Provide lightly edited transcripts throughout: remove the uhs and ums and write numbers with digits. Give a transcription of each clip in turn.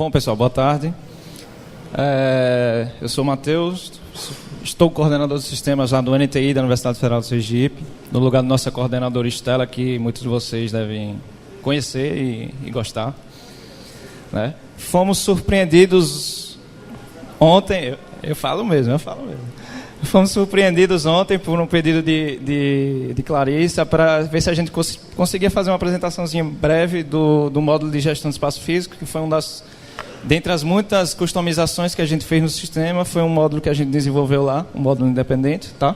Bom, pessoal, boa tarde. Eu sou o Matheus, estou coordenador de sistemas lá do NTI da Universidade Federal do Sergipe, no lugar da nossa coordenadora Estela, que muitos de vocês devem conhecer e gostar. Né? Fomos surpreendidos ontem, eu falo mesmo. Fomos surpreendidos ontem por um pedido de Clarissa para ver se a gente conseguia fazer uma apresentaçãozinha breve do módulo de gestão de espaço físico, que foi dentre as muitas customizações que a gente fez no sistema, foi um módulo que a gente desenvolveu lá, um módulo independente, tá?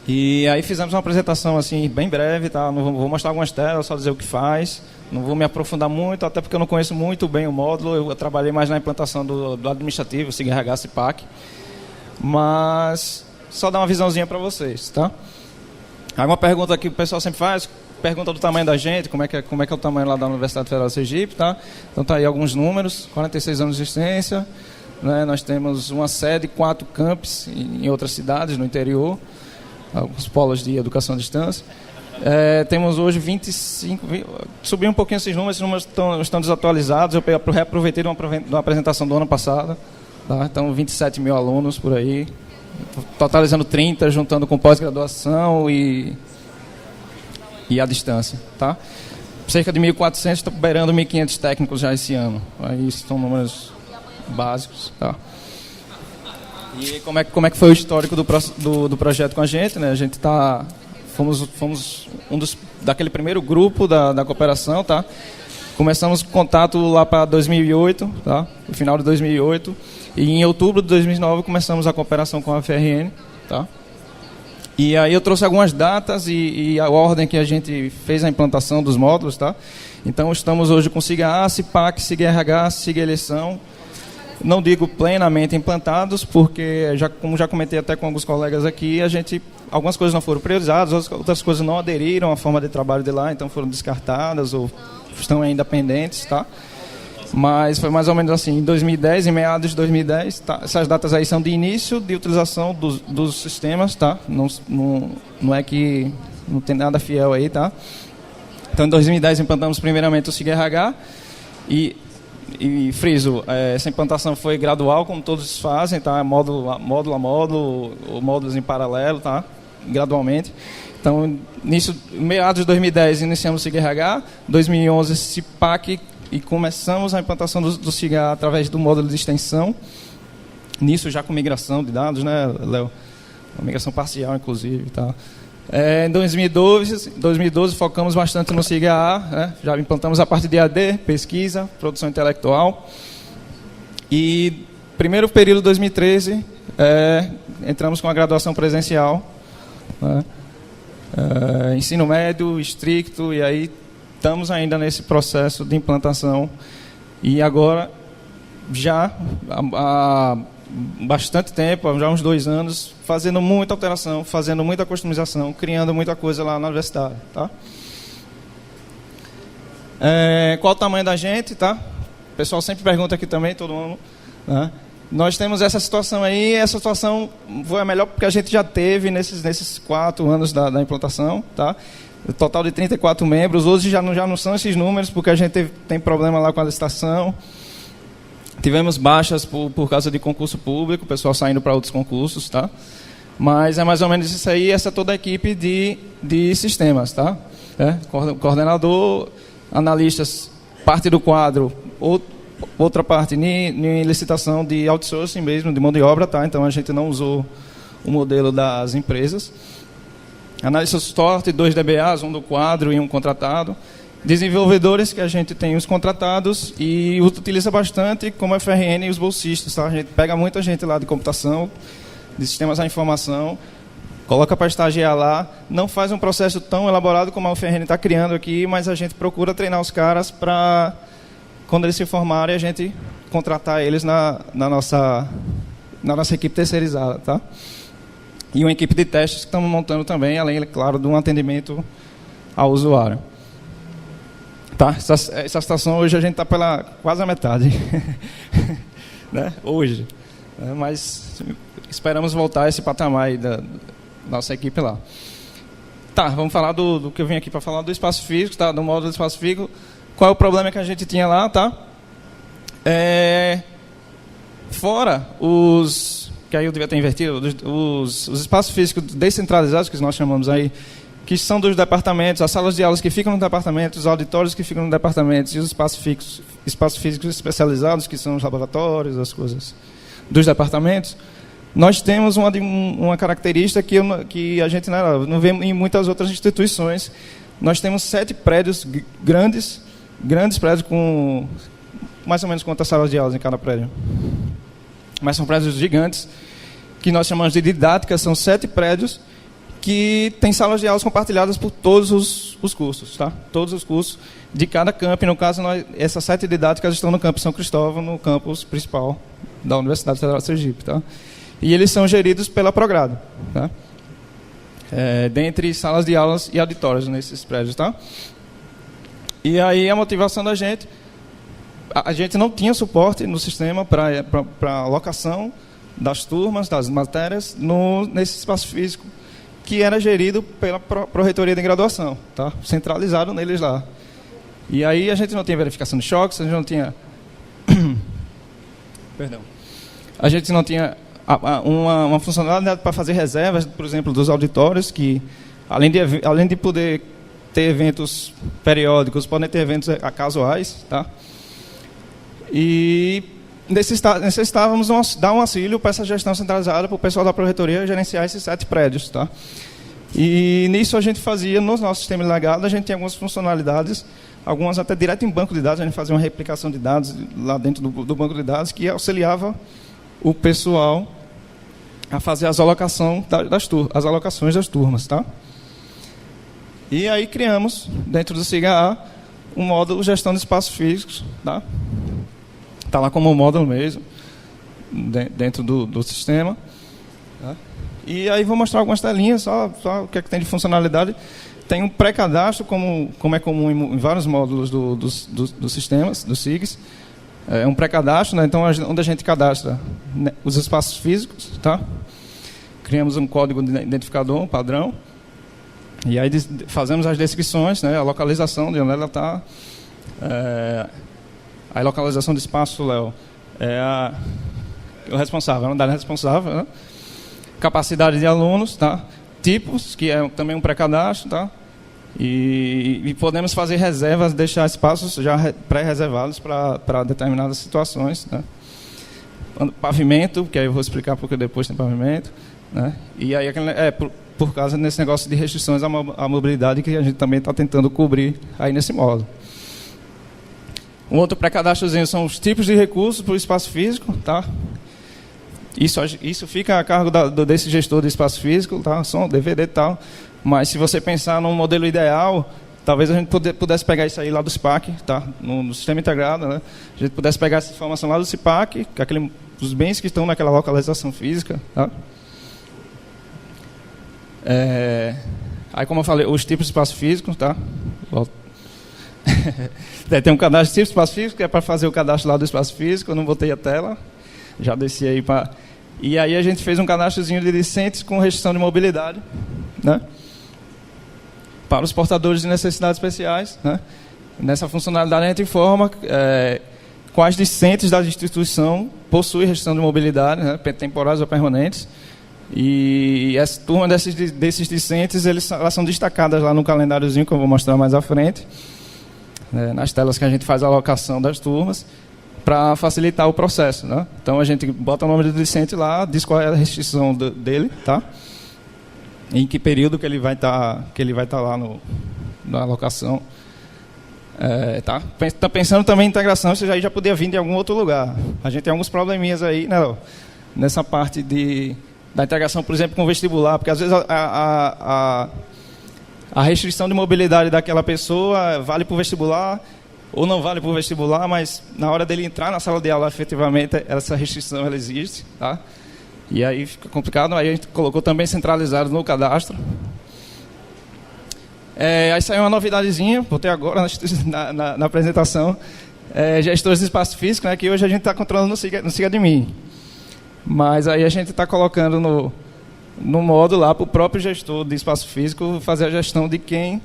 E aí fizemos uma apresentação assim bem breve, tá? Não vou mostrar algumas telas, só dizer o que faz. Não vou me aprofundar muito, até porque eu não conheço muito bem o módulo. Eu trabalhei mais na implantação do administrativo, SIG-RH, CIPAC. Mas só dar uma visãozinha para vocês, tá? Alguma pergunta que o pessoal sempre faz, pergunta do tamanho da gente, como é que é o tamanho lá da Universidade Federal do Sergipe, tá? Então tá aí alguns números, 46 anos de existência, né? Nós temos uma sede, 4 campos em outras cidades no interior, alguns polos de educação à distância. Temos hoje 25, subi um pouquinho esses números estão desatualizados, eu reaproveitei de uma apresentação do ano passado. Tá? Então, 27 mil alunos por aí, totalizando 30, juntando com pós-graduação e à distância. Tá? Cerca de 1.400, estou beirando 1.500 técnicos já esse ano. Aí são números básicos. Tá? E como é que foi o histórico do projeto com a gente? Né? A gente fomos daquele primeiro grupo da cooperação. Tá? Começamos o contato lá para 2008, tá? No final de 2008. E em outubro de 2009 começamos a cooperação com a FRN, tá? E aí eu trouxe algumas datas e a ordem que a gente fez a implantação dos módulos, tá? Então estamos hoje com SIG-A, CIPAC, SIG-RH, SIG-Eleição. Não digo plenamente implantados, porque como já comentei até com alguns colegas aqui, algumas coisas não foram priorizadas, outras coisas não aderiram à forma de trabalho de lá, então foram descartadas ou estão ainda pendentes, tá? Mas foi mais ou menos assim, em 2010, em meados de 2010, tá? Essas datas aí são de início de utilização dos sistemas, tá? Não é que não tem nada fiel aí, tá? Então, em 2010, implantamos primeiramente o SIG-RH e friso, essa implantação foi gradual, como todos fazem, tá? Módulo a módulo, ou módulos em paralelo, tá? Gradualmente. Então, meados de 2010, iniciamos o SIG-RH, 2011, CIPAC, e começamos a implantação do SIG-A através do módulo de extensão. Nisso já com migração de dados, né, Léo? Uma migração parcial, inclusive. Tá? Em 2012, focamos bastante no SIG-A, né? Já implantamos a parte de AD, pesquisa, produção intelectual. E primeiro período de 2013, entramos com a graduação presencial, né? Ensino médio, estricto, e aí estamos ainda nesse processo de implantação e agora já há bastante tempo, já há uns 2 anos, fazendo muita alteração, fazendo muita customização, criando muita coisa lá na universidade. Tá? Qual o tamanho da gente? Tá? O pessoal sempre pergunta aqui também, todo mundo. Né? Nós temos essa situação aí, essa situação foi a melhor que a gente já teve nesses 4 anos da implantação. Tá? Total de 34 membros, hoje já não são esses números, porque a gente tem problema lá com a licitação. Tivemos baixas por causa de concurso público, o pessoal saindo para outros concursos, tá? Mas é mais ou menos isso aí, essa é toda a equipe de sistemas, tá? Coordenador, analistas, parte do quadro, outra parte em licitação de outsourcing mesmo, de mão de obra, tá? Então a gente não usou o modelo das empresas. Analista de suporte, 2 DBAs, um do quadro e um contratado. Desenvolvedores, que a gente tem os contratados e utiliza bastante, como a FRN e os bolsistas. Tá? A gente pega muita gente lá de computação, de sistemas da informação, coloca para estagiar lá. Não faz um processo tão elaborado como a FRN está criando aqui, mas a gente procura treinar os caras para, quando eles se formarem, a gente contratar eles na nossa equipe terceirizada. Tá? E uma equipe de testes que estamos montando também, além, é claro, de um atendimento ao usuário. Tá? Essa situação hoje a gente está pela quase a metade. Né? Hoje. Mas esperamos voltar a esse patamar aí da nossa equipe lá. Tá, vamos falar do que eu vim aqui para falar do espaço físico, tá? Do módulo do espaço físico. Qual é o problema que a gente tinha lá, tá? Fora os... que aí eu devia ter invertido, os espaços físicos descentralizados, que nós chamamos aí, que são dos departamentos, as salas de aulas que ficam no departamento, os auditórios que ficam no departamento e os espaços físicos especializados, que são os laboratórios, as coisas dos departamentos. Nós temos uma característica que a gente não vê em muitas outras instituições. Nós temos 7 prédios grandes prédios com mais ou menos quantas salas de aulas em cada prédio. Mas são prédios gigantes, que nós chamamos de didática, são 7 prédios que têm salas de aulas compartilhadas por todos os cursos, tá? Todos os cursos de cada campo. No caso, essas 7 didáticas estão no campus São Cristóvão, no campus principal da Universidade Federal de Sergipe, tá? E eles são geridos pela Progrado, tá? Dentre salas de aulas e auditórios nesses prédios, tá? E aí a motivação da gente... A gente não tinha suporte no sistema para alocação das turmas, das matérias, nesse espaço físico, que era gerido pela Pró-Reitoria de Graduação, tá? Centralizado neles lá. E aí a gente não tinha verificação de choques, a gente não tinha... Perdão. A gente não tinha uma funcionalidade para fazer reservas, por exemplo, dos auditórios, que além de poder ter eventos periódicos, podem ter eventos casuais, tá? E necessitávamos dar um auxílio para essa gestão centralizada, para o pessoal da Pró-Reitoria gerenciar esses 7 prédios, tá? E nisso a gente fazia, no nosso sistema de legado, a gente tinha algumas funcionalidades, algumas até direto em banco de dados, a gente fazia uma replicação de dados lá dentro do banco de dados, que auxiliava o pessoal a fazer as alocações das turmas, tá? E aí criamos, dentro do SIGA-A, um módulo gestão de espaços físicos, tá? Está lá como um módulo mesmo, dentro do sistema. Tá? E aí vou mostrar algumas telinhas, só o que é que tem de funcionalidade. Tem um pré-cadastro, como é comum em vários módulos dos sistemas, dos SIGs. É um pré-cadastro, né? Então, onde a gente cadastra, né, os espaços físicos, tá? Criamos um código de identificador, um padrão. E aí fazemos as descrições, né? A localização de onde ela está. A localização do espaço, Léo, é o responsável, a unidade responsável, né? Capacidade de alunos, tá? Tipos, que é também um pré-cadastro, tá? E podemos fazer reservas, deixar espaços já pré-reservados para determinadas situações, né? Pavimento, que aí eu vou explicar porque depois tem pavimento, né? E aí por causa desse negócio de restrições à mobilidade que a gente também está tentando cobrir aí nesse módulo. Um outro pré-cadastrozinho são os tipos de recursos para o espaço físico, tá? Isso fica a cargo desse gestor de espaço físico, tá? Som, DVD e tal. Mas se você pensar num modelo ideal, talvez a gente pudesse pegar isso aí lá do SPAC, tá? No sistema integrado, né? A gente pudesse pegar essa informação lá do SPAC, os bens que estão naquela localização física, tá? Aí, como eu falei, os tipos de espaço físico, tá? Tem um cadastro de tipo de espaço físico, que é para fazer o cadastro lá do espaço físico. Eu não botei a tela, já desci aí para... E aí a gente fez um cadastrozinho de discentes com restrição de mobilidade, né? Para os portadores de necessidades especiais, né? Nessa funcionalidade a gente informa quais discentes da instituição possuem restrição de mobilidade, né? Temporárias ou permanentes. E essa turma desses discentes, elas são destacadas lá no calendáriozinho que eu vou mostrar mais à frente, nas telas que a gente faz a alocação das turmas, para facilitar o processo, né? Então a gente bota o nome do discente lá, diz qual é a restrição dele, tá? Em que período que ele vai estar lá na alocação. Tá? Pensando também em integração, isso aí já podia vir de algum outro lugar. A gente tem alguns probleminhas aí, né, nessa parte da integração, por exemplo, com o vestibular, porque às vezes a restrição de mobilidade daquela pessoa vale para o vestibular ou não vale para o vestibular, mas na hora dele entrar na sala de aula, efetivamente, essa restrição ela existe, tá? E aí fica complicado, aí a gente colocou também centralizado no cadastro. Aí saiu uma novidadezinha, botei agora na apresentação, gestores de espaço físico, né, que hoje a gente está controlando no Siga de Mim. Mas aí a gente está colocando no módulo lá para o próprio gestor de espaço físico fazer a gestão de quem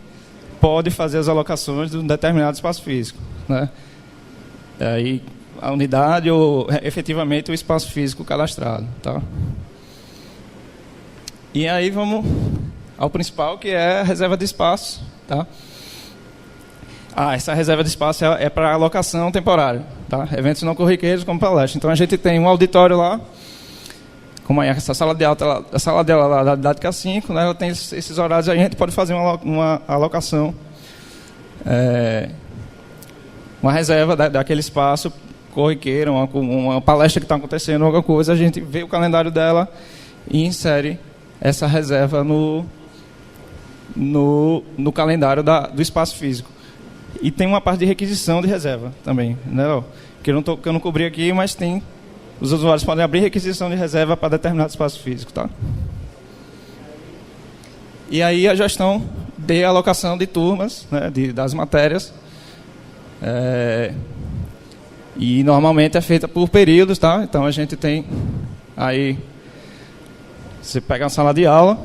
pode fazer as alocações de um determinado espaço físico, né? Aí a unidade ou efetivamente o espaço físico cadastrado, tá? E aí vamos ao principal, que é a reserva de espaço, tá? Essa reserva de espaço é para alocação temporária, tá? Eventos não corriqueiros como palestra. Então a gente tem um auditório lá, como é essa sala de aula, a sala de aula da didática 5, né? Ela tem esses horários, aí a gente pode fazer uma alocação, uma reserva daquele espaço corriqueiro, uma palestra que está acontecendo, alguma coisa, a gente vê o calendário dela e insere essa reserva no calendário do espaço físico. E tem uma parte de requisição de reserva também, né, que eu não cobri aqui, mas tem, os usuários podem abrir requisição de reserva para determinado espaço físico, tá? E aí a gestão de alocação de turmas, né, das matérias, e normalmente é feita por períodos, tá? Então a gente tem aí, você pega uma sala de aula,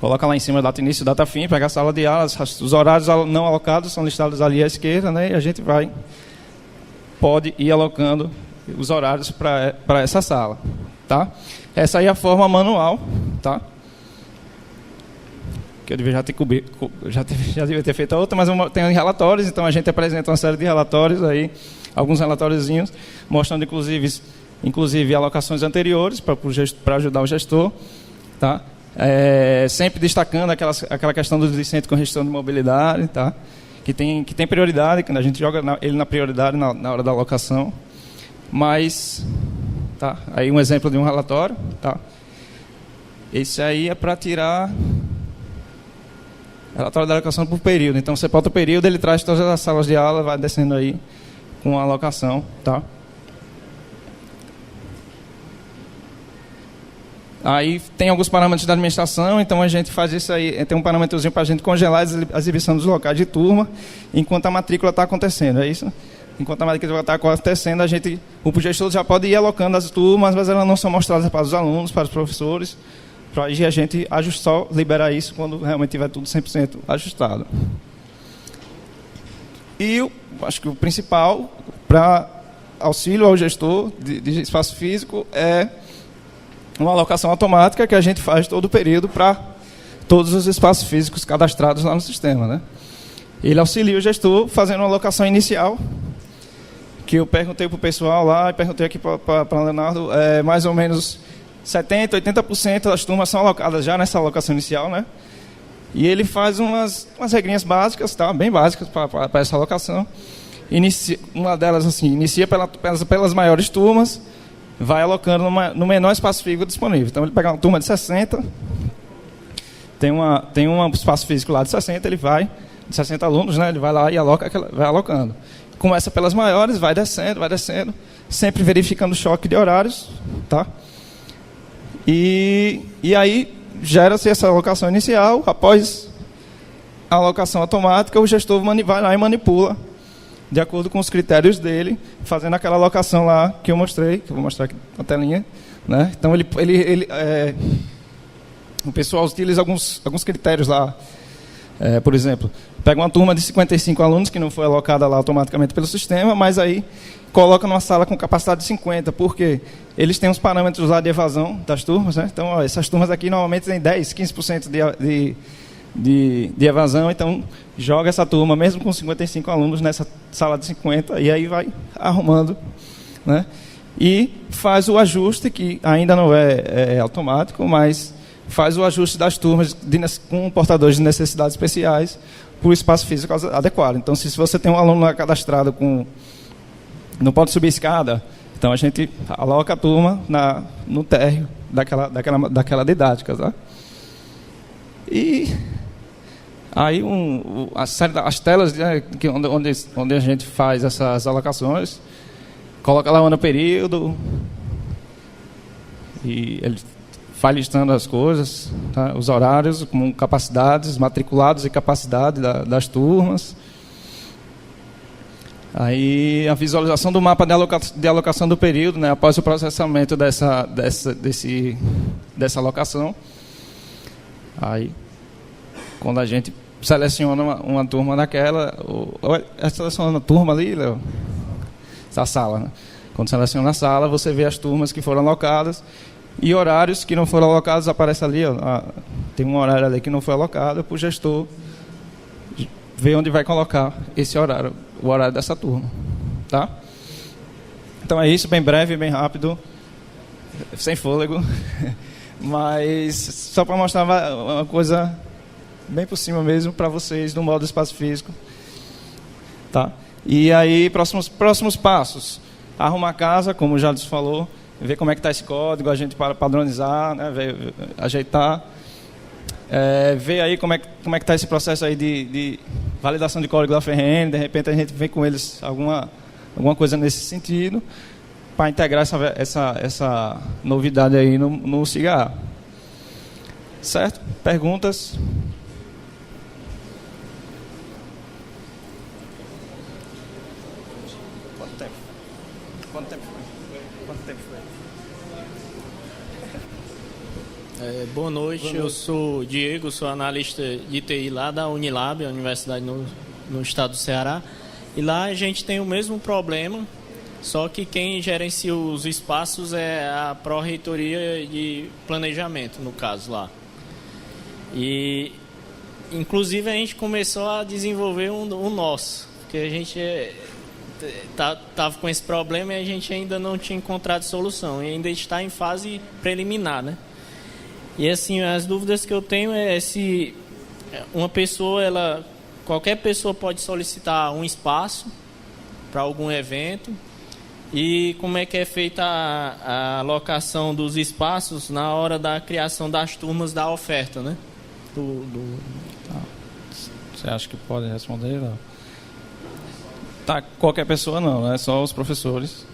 coloca lá em cima data início e data fim, pega a sala de aula, os horários não alocados são listados ali à esquerda, né? E a gente pode ir alocando os horários para essa sala, tá? Essa aí é a forma manual, tá? Que eu devia já devia ter feito a outra, mas tem relatórios, então a gente apresenta uma série de relatórios aí, alguns relatóriozinhos, mostrando inclusive alocações anteriores para ajudar o gestor, tá? Sempre destacando aquela questão do discente com gestão de mobilidade, tá? Que tem prioridade, que a gente joga ele na prioridade na hora da alocação. Mas, tá? Aí um exemplo de um relatório, tá? Esse aí é para tirar relatório da alocação por período. Então você bota o período, ele traz todas as salas de aula, vai descendo aí com a alocação, tá? Aí tem alguns parâmetros da administração, então a gente faz isso aí, tem um parâmetrozinho para a gente congelar a exibição dos locais de turma enquanto a matrícula está acontecendo, é isso? Enquanto a matrícula está acontecendo, o gestor já pode ir alocando as turmas, mas elas não são mostradas para os alunos, para os professores, para a gente só liberar isso quando realmente tiver tudo 100% ajustado. E acho que o principal para auxílio ao gestor de espaço físico é uma alocação automática que a gente faz todo o período para todos os espaços físicos cadastrados lá no sistema, né? Ele auxilia o gestor fazendo uma alocação inicial, que eu perguntei para o pessoal lá, e perguntei aqui para o Leonardo, mais ou menos 70%, 80% das turmas são alocadas já nessa alocação inicial, né? E ele faz umas regrinhas básicas, tá? Bem básicas para essa alocação. Uma delas, assim, inicia pelas maiores turmas, vai alocando no menor espaço físico disponível. Então, ele pega uma turma de 60, tem um espaço físico lá de 60, ele vai, de 60 alunos, né? Ele vai lá e vai alocando. Começa pelas maiores, vai descendo, sempre verificando o choque de horários, tá? E aí gera-se essa alocação inicial. Após a alocação automática, o gestor vai lá e manipula de acordo com os critérios dele, fazendo aquela alocação lá que eu mostrei, que eu vou mostrar aqui na telinha, né? Então o pessoal utiliza alguns critérios lá. Por exemplo, pega uma turma de 55 alunos que não foi alocada lá automaticamente pelo sistema, mas aí coloca numa sala com capacidade de 50, porque eles têm uns parâmetros lá de evasão das turmas, né? Então, essas turmas aqui normalmente têm 10, 15% de evasão, então joga essa turma, mesmo com 55 alunos, nessa sala de 50, e aí vai arrumando, né? E faz o ajuste, que ainda não é automático, mas faz o ajuste das turmas com portadores de necessidades especiais para o espaço físico adequado. Então, se você tem um aluno lá cadastrado não pode subir escada, então a gente aloca a turma no térreo daquela didática, tá? E aí as telas, né, onde a gente faz essas alocações, coloca lá no período e ele vai listando as coisas, tá? Os horários, com capacidades, matriculados e capacidade das turmas. Aí a visualização do mapa de alocação do período, né, após o processamento dessa alocação. Aí, quando a gente seleciona uma turma daquela, seleciona a turma ali, Léo. a sala, né? Quando seleciona a sala, você vê as turmas que foram alocadas e horários que não foram alocados, aparece ali, ó, tem um horário ali que não foi alocado, para o gestor ver onde vai colocar esse horário, o horário dessa turma, tá? Então é isso, bem breve, bem rápido, sem fôlego, mas só para mostrar uma coisa bem por cima mesmo para vocês do modo espaço físico, tá? E aí, próximos passos, arrumar a casa, como o Jadson falou, ver como é que está esse código, a gente para padronizar, né, ajeitar, ver aí como é que está esse processo aí de validação de código da FRN, de repente a gente vem com eles alguma coisa nesse sentido, para integrar essa novidade aí no SIGA. Certo? Perguntas? Quanto tempo foi? Boa noite, eu sou Diego, sou analista de TI lá da Unilab, a universidade no estado do Ceará. E lá a gente tem o mesmo problema, só que quem gerencia os espaços é a Pró-Reitoria de Planejamento, no caso lá. E, inclusive, a gente começou a desenvolver um nosso, porque a gente estava com esse problema e a gente ainda não tinha encontrado solução, e ainda está em fase preliminar, né? E assim, as dúvidas que eu tenho é se qualquer pessoa pode solicitar um espaço para algum evento, e como é que é feita a alocação dos espaços na hora da criação das turmas da oferta, né? Você acha que pode responder? Não. Tá, qualquer pessoa não, é só os professores.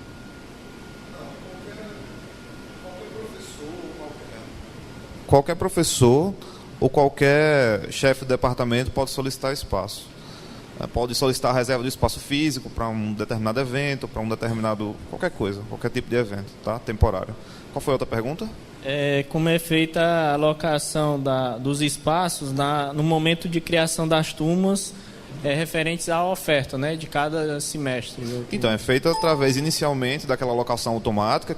Qualquer professor ou qualquer chefe de departamento pode solicitar espaço. Pode solicitar a reserva do espaço físico para um determinado evento, para um determinado... qualquer coisa, qualquer tipo de evento, tá? Temporário. Qual foi a outra pergunta? Como é feita a alocação dos espaços no momento de criação das turmas referentes à oferta, né, de cada semestre? Então, é feita através, inicialmente, daquela alocação automática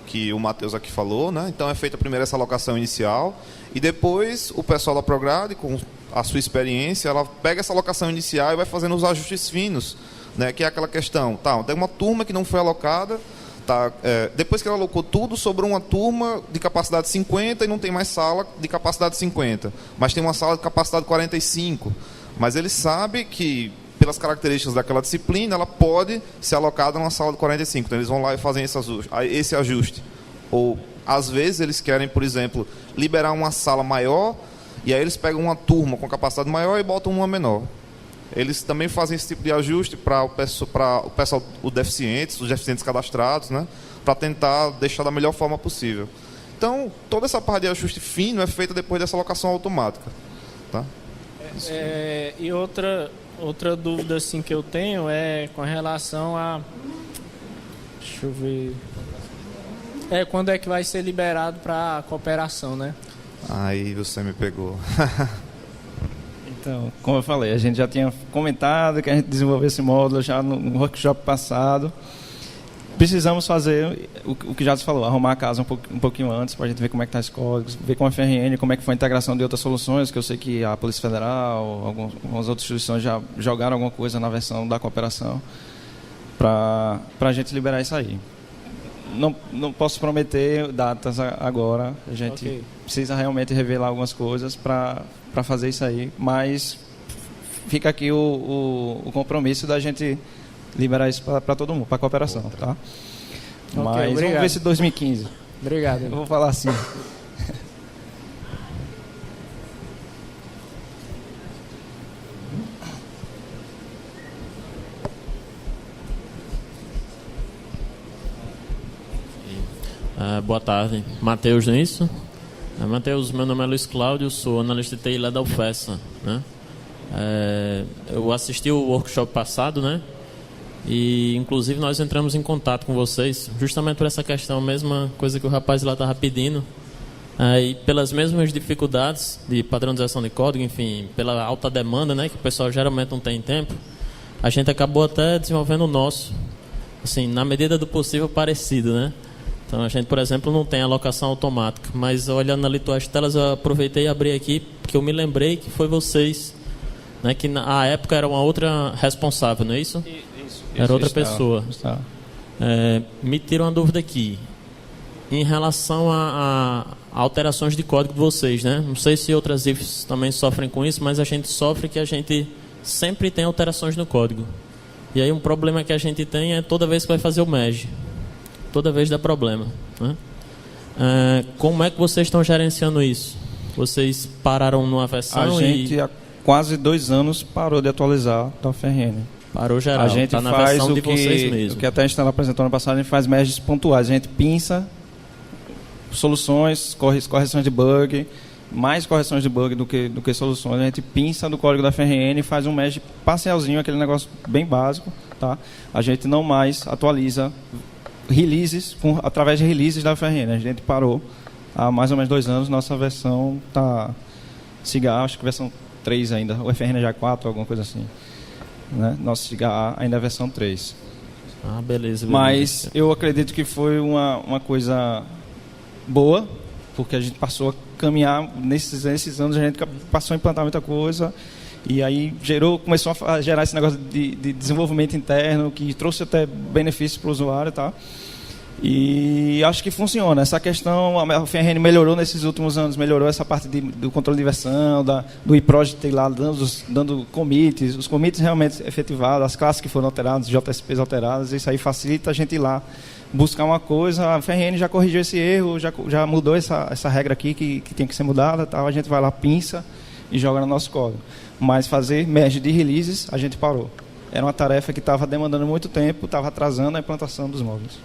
que o Matheus aqui falou, né? Então é feita primeiro essa alocação inicial e depois o pessoal da Prograde, com a sua experiência, ela pega essa alocação inicial e vai fazendo os ajustes finos, né? Que é aquela questão, tem uma turma que não foi alocada, depois que ela alocou tudo, sobrou uma turma de capacidade 50 e não tem mais sala de capacidade 50, mas tem uma sala de capacidade 45, mas ele sabe que pelas características daquela disciplina, ela pode ser alocada numa sala de 45. Então, eles vão lá e fazem esse ajuste. Ou, às vezes, eles querem, por exemplo, liberar uma sala maior, e aí eles pegam uma turma com capacidade maior e botam uma menor. Eles também fazem esse tipo de ajuste para o pessoal, os deficientes cadastrados, né? Para tentar deixar da melhor forma possível. Então, toda essa parte de ajuste fino é feita depois dessa alocação automática. Tá? E outra dúvida assim, que eu tenho é com relação a... Deixa eu ver... quando é que vai ser liberado para a cooperação, né? Aí você me pegou. Então, como eu falei, a gente já tinha comentado que a gente desenvolveu esse módulo já no workshop passado. Precisamos fazer o que já se falou, arrumar a casa um pouquinho antes, para a gente ver como é que está esse código, ver com a FRN como é que foi a integração de outras soluções, que eu sei que a Polícia Federal, algumas outras instituições já jogaram alguma coisa na versão da cooperação, para a gente liberar isso aí. Não posso prometer datas agora, a gente precisa realmente revelar algumas coisas para fazer isso aí, mas fica aqui o compromisso da gente liberar isso para todo mundo, para a cooperação, tá? Mas obrigado. Vamos ver se 2015. Obrigado. Eu vou falar assim. Boa tarde. Matheus, não é isso? Matheus, meu nome é Luiz Cláudio, sou analista de TI lá da UFESA, né? Eu assisti o workshop passado, né? E, inclusive, nós entramos em contato com vocês justamente por essa questão, mesma coisa que o rapaz lá estava pedindo. E pelas mesmas dificuldades de padronização de código, enfim, pela alta demanda, né, que o pessoal geralmente não tem tempo, a gente acabou até desenvolvendo o nosso. assim, na medida do possível, parecido, né? Então, a gente, por exemplo, não tem alocação automática, mas olhando ali tuas telas, eu aproveitei e abri aqui, porque eu me lembrei que foi vocês, né, que na época era uma outra responsável, não é isso? Isso, era outra pessoa. Está. Me tira uma dúvida aqui. Em relação a alterações de código de vocês, né? Não sei se outras IFs também sofrem com isso, mas a gente sofre que a gente sempre tem alterações no código. E aí um problema que a gente tem é toda vez que vai fazer o merge. Toda vez dá problema, né? Como é que vocês estão gerenciando isso? Vocês pararam numa versão A gente há quase 2 anos parou de atualizar da FRN. Parou geral, A gente tá na faz versão o de vocês mesmo. O que até a gente apresentou no passado, a gente faz merges pontuais. A gente pinça soluções, correções de bug, mais correções de bug do que soluções. A gente pinça do código da FRN e faz um merge parcialzinho, aquele negócio bem básico. Tá? A gente não mais atualiza releases através de releases da FRN. A gente parou há mais ou menos 2 anos. Nossa versão está SIGA, acho que versão 3 ainda. O FRN já é 4, alguma coisa assim. Né? Nosso SIGA ainda é versão 3. Beleza. Mas eu acredito que foi uma coisa boa, porque a gente passou a caminhar nesses anos, a gente passou a implantar muita coisa, e aí começou a gerar esse negócio de desenvolvimento interno, que trouxe até benefícios para o usuário, tá? E acho que funciona. Essa questão, a FRN melhorou nesses últimos anos, melhorou essa parte do controle de versão, do eProject lá, dando commits, os commits realmente efetivados, as classes que foram alteradas, JSPs alteradas, isso aí facilita a gente ir lá buscar uma coisa. A FRN já corrigiu esse erro, já mudou essa regra aqui que tem que ser mudada, tal. A gente vai lá, pinça e joga no nosso código. Mas fazer merge de releases, a gente parou. Era uma tarefa que estava demandando muito tempo, estava atrasando a implantação dos módulos.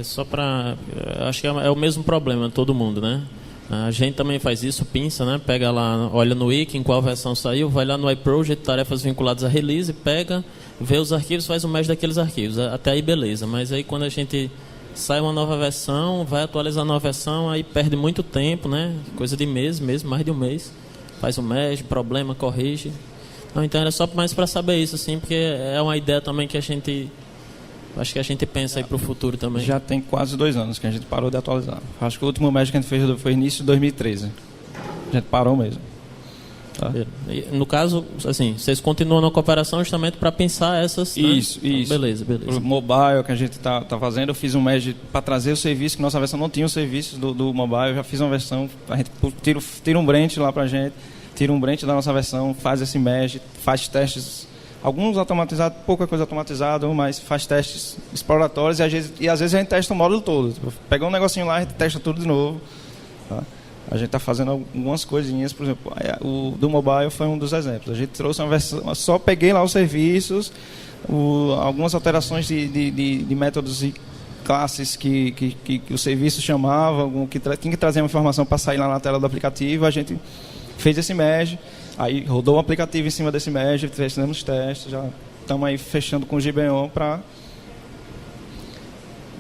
Só para... Acho que é o mesmo problema de todo mundo, né? A gente também faz isso, pinça, né? Pega lá, olha no wiki, em qual versão saiu, vai lá no iProject, tarefas vinculadas a release, pega, vê os arquivos, faz o merge daqueles arquivos. Até aí beleza, mas aí quando a gente sai uma nova versão, vai atualizar a nova versão, aí perde muito tempo, né? Coisa de mês, mais de um mês. Faz o merge, problema, corrige. Não, então era só mais para saber isso, assim, porque é uma ideia também que a gente... Acho que a gente pensa aí para o futuro também. Já tem quase 2 anos que a gente parou de atualizar. Acho que o último merge que a gente fez foi início de 2013. A gente parou mesmo. Tá? No caso, assim, vocês continuam na cooperação justamente para pensar essas... Isso, né? isso. Beleza. O mobile que a gente está fazendo, eu fiz um merge para trazer o serviço, que nossa versão não tinha os serviços do mobile. Eu já fiz uma versão, a gente tira um branch lá para a gente, tira um branch da nossa versão, faz esse merge, faz testes... Alguns automatizados, pouca coisa automatizada, mas faz testes exploratórios e às vezes a gente testa o módulo todo. Tipo, pega um negocinho lá, a gente testa tudo de novo. Tá? A gente está fazendo algumas coisinhas, por exemplo, o do mobile foi um dos exemplos. A gente trouxe uma versão, só peguei lá os serviços, algumas alterações de métodos e classes que o serviço chamava, que tinha que trazer uma informação para sair lá na tela do aplicativo, a gente fez esse merge. Aí rodou um aplicativo em cima desse merge, fizemos testes, já estamos aí fechando com o GBO para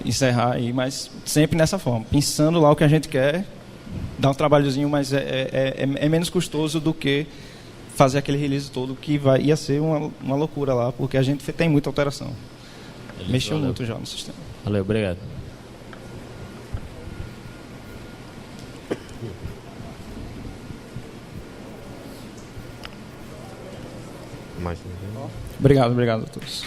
encerrar aí, mas sempre nessa forma, pensando lá o que a gente quer, dá um trabalhozinho, mas é menos custoso do que fazer aquele release todo, que ia ser uma loucura lá, porque a gente tem muita alteração. Mexeu muito já no sistema. Valeu, obrigado. Obrigado a todos.